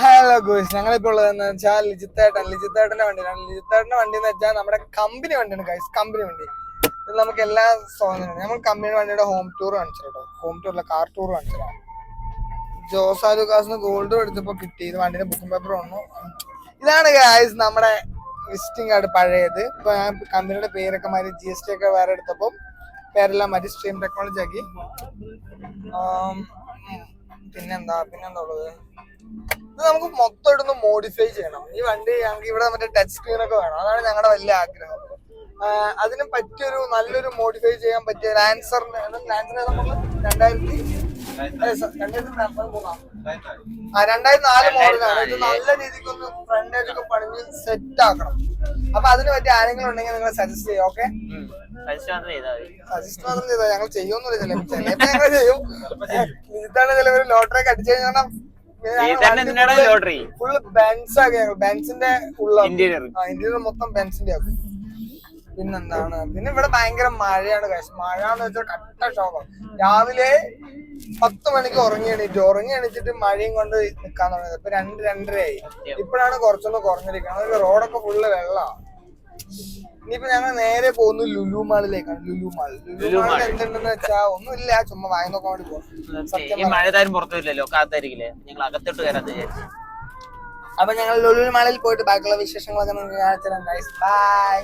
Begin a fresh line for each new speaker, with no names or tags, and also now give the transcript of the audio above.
Hello ഗോയ്സ്, ഞങ്ങളിപ്പോ ഉള്ളതെന്ന് വെച്ചാൽ ലിജിത്തേട്ടന്റെ വണ്ടിയിലാണ്. ലിജിത്തേട്ടന്റെ വണ്ടി എന്ന് വെച്ചാൽ നമ്മുടെ കമ്പനി വണ്ടിയാണ് ഗൈസ്, കമ്പനി വണ്ടി. ഇത് നമുക്ക് എല്ലാ സ്വാതന്ത്ര്യം. നമ്മൾ കമ്പനി വണ്ടിയുടെ ഹോം ടൂർ കാണിച്ചു കേട്ടോ. ഹോം ടൂറിലെ കാർ ടൂർ കാണിച്ചതാ. ജോസാലുക്കാസിന് ഗോൾഡ് എടുത്തപ്പോ കിട്ടി. ഇത് വണ്ടിയുടെ ബുക്കും പേപ്പർ വന്നു. ഇതാണ് ഗൈസ് നമ്മുടെ വിസിറ്റിംഗ് കാർഡ് പഴയത്. ഇപ്പൊ ഞാൻ കമ്പനിയുടെ പേരൊക്കെ മാറി GST ഒക്കെ വേറെ എടുത്തപ്പോ പേരെല്ലാം മാറ്റി സ്ട്രീം ടെക്നോളജി ആക്കി. പിന്നെന്താ ഉള്ളത്, ഇത് നമുക്ക് മൊത്തമായിട്ടൊന്ന് മോഡിഫൈ ചെയ്യണം. ഈ വണ്ടി ഞങ്ങൾക്ക് ഇവിടെ മറ്റേ ടച്ച് സ്ക്രീൻ ഒക്കെ വേണം. അതാണ് ഞങ്ങളുടെ വലിയ ആഗ്രഹം. അതിന് പറ്റിയൊരു നല്ലൊരു മോഡിഫൈ ചെയ്യാൻ പറ്റിയ ലാൻസറിനെ നമുക്ക് 2004 മോഡലാണ്. ഇത് നല്ല രീതിക്ക് ഒന്ന് ഫ്രണ്ട് ഒക്കെ പണിഞ്ഞ് സെറ്റ് ആക്കണം. അപ്പൊ അതിന് പറ്റിയ ആരെങ്കിലും ഉണ്ടെങ്കിൽ നിങ്ങൾ സജസ്റ്റ് ചെയ്യാം. ഓക്കെ, സജസ്റ്റ് മാത്രം ചെയ്താൽ ഞങ്ങൾ ചെയ്യുമെന്നില്ല. ചിലപ്പോ ഞങ്ങൾ ചെയ്യും. ഇതാണ് ചിലവർ ലോട്ടറി ഒക്കെ അടിച്ചു കഴിഞ്ഞാൽ ഫുള്ള് ബെൻസ് ആക്കി. ബെൻസിന്റെ ഉള്ള ഇന്റീരിയർ മൊത്തം ബെൻസിന്റെ ആക്കും. പിന്നെന്താണ്, പിന്നെ ഇവിടെ ഭയങ്കര മഴയാണ് കാശ്. മഴ എന്ന് വെച്ചാൽ കട്ട ഷോക്കാണ്. രാവിലെ 10 മണിക്ക് ഉറങ്ങി എണീച്ചിട്ട് മഴയും കൊണ്ട് നിക്കാൻ തുടങ്ങിയത്. ഇപ്പൊ 2-2:30 ആയി. ഇപ്പോഴാണ് കുറച്ചൊന്ന് കുറഞ്ഞിരിക്കുന്നത്. റോഡൊക്കെ ഫുള്ള് വെള്ളമാണ്. ഇനിയിപ്പോ ഞങ്ങൾ നേരെ പോകുന്നു ലുലു മാളിലേക്കാണ്. ലുലു മാൾ എന്തുണ്ടെന്ന് വെച്ചാ ഒന്നുമില്ല, ചുമ്മാ വാങ്ങി നോക്കാൻ വേണ്ടി പോകും. അപ്പൊ ഞങ്ങൾ ലുലു മാളിൽ പോയിട്ട് ബാക്കിയുള്ള വിശേഷങ്ങളൊക്കെ നിങ്ങൾക്ക് കാണിച്ചു തരാം. ബൈ.